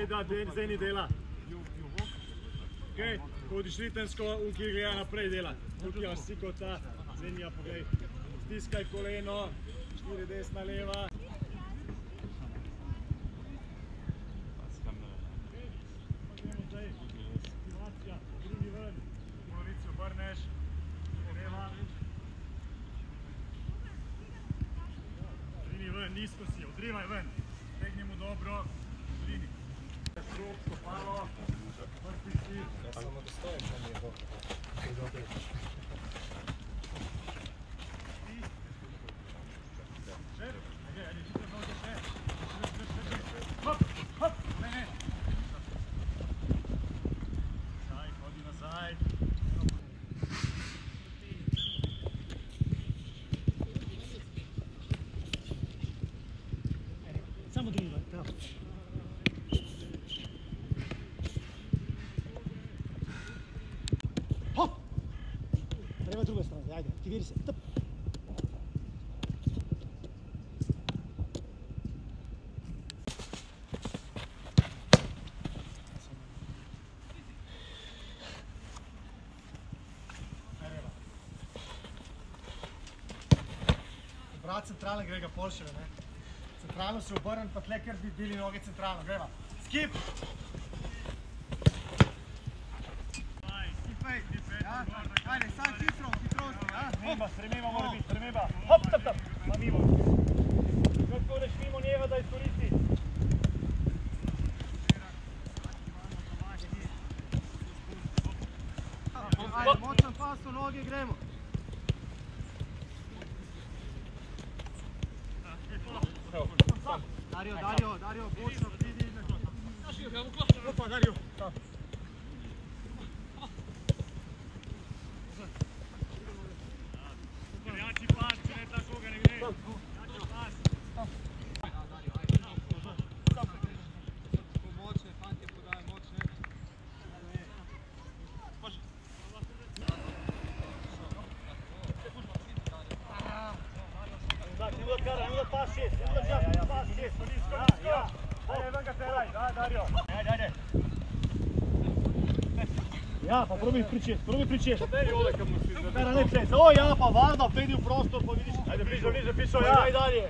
Dej da, zdaj dela. Okay. Ko odiš ritensko, ki gleda naprej dela. Tukaj vas si kot ta, zdaj nija poglej. Stiskaj koleno, 4 desna, leva. Gremo zdaj, aktivacija, drugi ven, polovici obrneš, leva. Drini ven, nizko si, odrivaj ven. Tegnimo dobro, drini. Strop, stopalo, vrti si. Ja samo dostojim, da mi je to. Hop, hop, ne. Nazaj, hodi nazaj. Samo drugo, prav. Hop! Treba druga strana, ajde, aktiviraj se. Top. Brat centralno gre ga Polševe, ne? Centralno se obrnem, pa tle kar bi bili noge centralno, greva. Skip! Ajde, sam hitro, hitrosti, ja? Stremeba mora biti, stremeba. Hop, tap, tap, pa mimo. Kako odeš mimo njega, da izkoristi? Ajde, močan pas u noge, gremo. Dario, bočno, pridi. Opa, Dario. Jači pas, če ne tako ga ne gre. Jači pas. Močne, fantje podaje, močne. Ne bo kar, ne bo pas 6, ne bo čas pas 6, nisko. Ajde, ven ga teraj, Dario. Ajde. Ja, pa probi pričeš. Kara ne pred, ja, pa varno, pedi v prostor, pa vidiš. Ajde, bliže, pišo, ja. Ajde dalje.